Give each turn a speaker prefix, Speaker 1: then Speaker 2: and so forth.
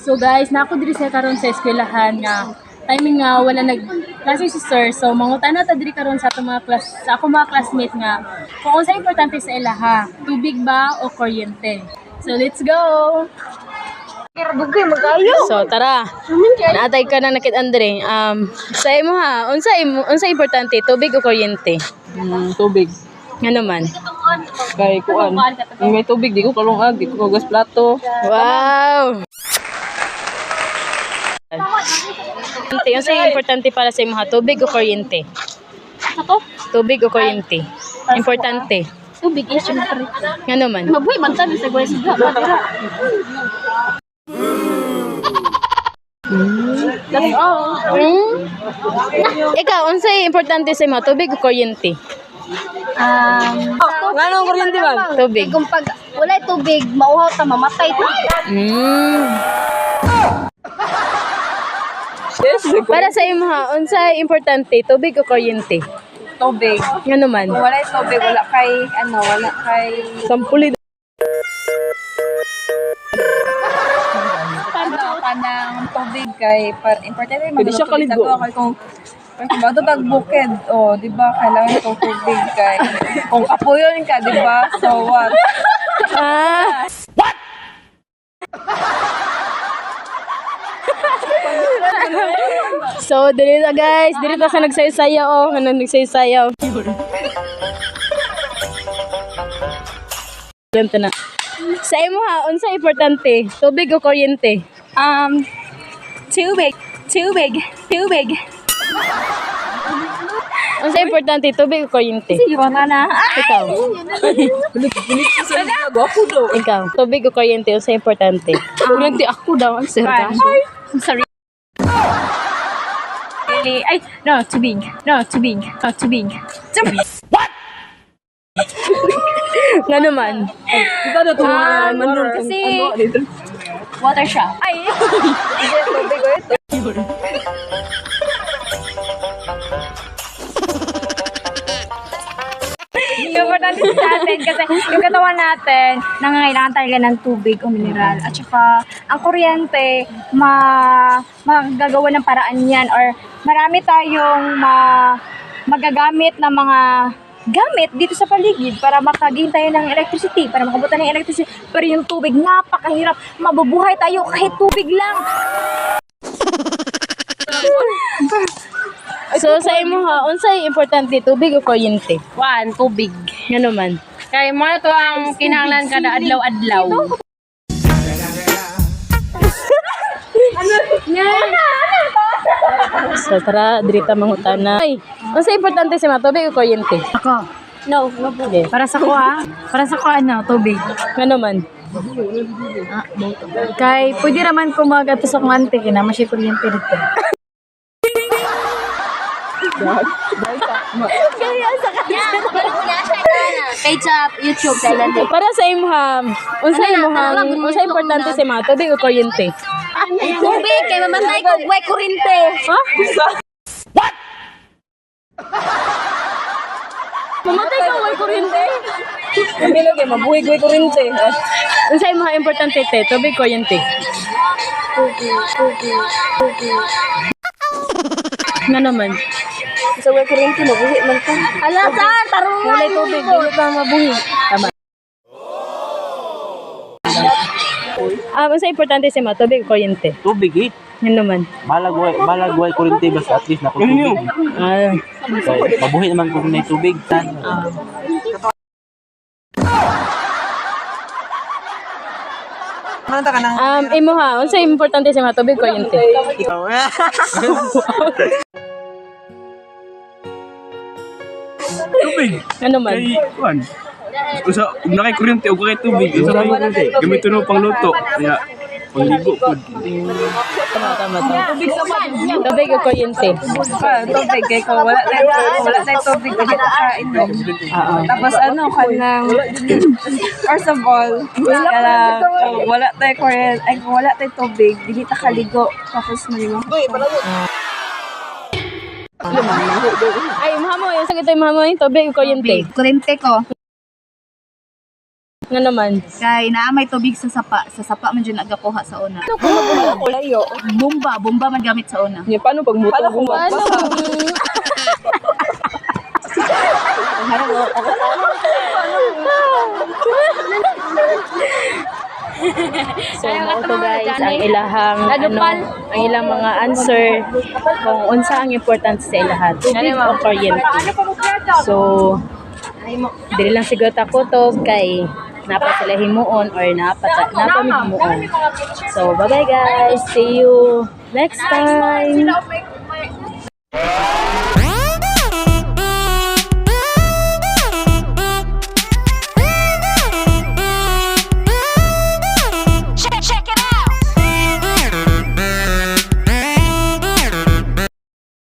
Speaker 1: So guys, nako diri sa karon sa eskwelahan nga timing nga wala klase si sir. So mangutana ta diri karon sa atong mga sa ako mga classmates nga kung unsa importante sa ilaha, tubig ba o kuryente. So let's go. So tara. Naatay ka na nakit Andre. Sa imo ha, unsa importante, tubig o kuryente?
Speaker 2: Tubig.
Speaker 1: Ano man?
Speaker 2: Kay kuan. May tubig di ko kalungag, di ko kagas plato.
Speaker 1: Wow! Unsa importante para sa imo ha, tubig o kuryente?
Speaker 3: Ako?
Speaker 1: Tubig o kuryente? Importante.
Speaker 3: Tubig is syempre.
Speaker 1: Ano man?
Speaker 3: Mabuhay man tabi sa guys siga. That's all.
Speaker 1: Ikaw, unsa importante sa imo, tubig o kuryente?
Speaker 2: Nganong kuryente ba?
Speaker 1: Tubig.
Speaker 3: Kung pag wala tubig, mauhaw ta mamatay ta.
Speaker 2: Yes.
Speaker 1: Para sa imo ha, unsa importante, tubig o kuryente?
Speaker 2: Tubig.
Speaker 1: Ano man?
Speaker 2: Kung wala tubig, wala kay sampuli. Kanang tubig kay importante
Speaker 1: Pwede siya kaligo.
Speaker 2: Kung bato tag bukid, di ba kailangan ng tubig kay kung kapuyon ka, di ba? So what?
Speaker 1: So, dili na guys, dili ta sa nagsaysayaw nagsaysayaw. Ganto na. Sa imo ha, unsa importante, tubig o kuryente?
Speaker 2: Tubig.
Speaker 1: Unsa importante, tubig o kuryente?
Speaker 2: Na.
Speaker 1: Ikaw. Ikaw, tubig o kuryente, unsa importante?
Speaker 2: Kuryente ako daw, ang serga.
Speaker 3: Sorry. Ay, no, tubig.
Speaker 1: Nga naman.
Speaker 2: Ikaw na
Speaker 3: Kasi water siya. Ay. Importante sa atin kasi yung katawan natin nangangailangan talaga ng tubig o mineral at saka ang kuryente magagawa ng paraan yan or marami tayong magagamit ng mga gamit dito sa paligid para makagain tayo ng electricity, para makabutan ng electricity. Pero yung tubig, napakahirap. Mabubuhay tayo kahit tubig lang.
Speaker 1: So, sa imo ha, unsay importante, tubig o kuryente?
Speaker 3: Tubig.
Speaker 1: Nga naman.
Speaker 3: Kaya mo na to ang kinahanglan kada adlaw-adlaw.
Speaker 1: So, tara, diri ta mangutana. Ay, unsay importante sa mga tubig o kuryente?
Speaker 3: Ako. No.
Speaker 1: Okay.
Speaker 3: Para sa ko tubig.
Speaker 1: Nga naman.
Speaker 3: Kay pwede raman ko magato sa kumante kina masya kuryente dito. Page sa YouTube kailan din.
Speaker 1: Para sa imo ha, unsay importante sa mga tubig o kuryente?
Speaker 3: Tubig kay mamatay ko way kuryente.
Speaker 1: Ha? What? Mamatay ka way kuryente?
Speaker 2: Kami lagi mabuhay kuryente.
Speaker 1: Unsay mga importante te, tubig kuryente? Nga naman.
Speaker 2: Sa way kuryente mabuhay man ka.
Speaker 3: Ala saan tarong
Speaker 1: Walay tubig, dili ka mabuhi. Tama. Unsay importante sa mga tubig o kuryente?
Speaker 4: Tubig eh.
Speaker 1: Nga naman.
Speaker 4: Malagway kuryente basta at least na tubig. Kaya mabuhay naman kung may tubig.
Speaker 1: Imo ha, unsay importante sa mga tubig o kuryente?
Speaker 5: Tubig.
Speaker 1: Ano man?
Speaker 5: Kay kuan. Usa ug nakay kuryente ug kay tubig. Usa kay gamiton mo pangluto. Kaya pangligo pod.
Speaker 1: Tama. Tubig o kuryente?
Speaker 2: Tubig kay kung wala tayong tubig pwede ka kainom. Tapos kanang first of all, wala tayong kuryente, ay kung wala tayong tubig, dili ta kaligo. Tapos malimang.
Speaker 1: Ay, mahamoy. Yung sakit ay mahamoy. Tubig o kuryente?
Speaker 3: Kuryente ko.
Speaker 1: Nga naman.
Speaker 3: Kay naa may tubig sa sapa. Sa sapa man dyan nagakuha sa una.
Speaker 2: Layo.
Speaker 3: Bomba man gamit sa una.
Speaker 2: Niya, paano pag muto?
Speaker 1: Paano? So, mo to guys, ang ilahang ang ilang mga answer kung unsa ang importante sa ilahan, tubig o kuryente. So, dili lang siguro takutob kay napa sila himuon or napa mi himuon. So, bye-bye guys. See you next time.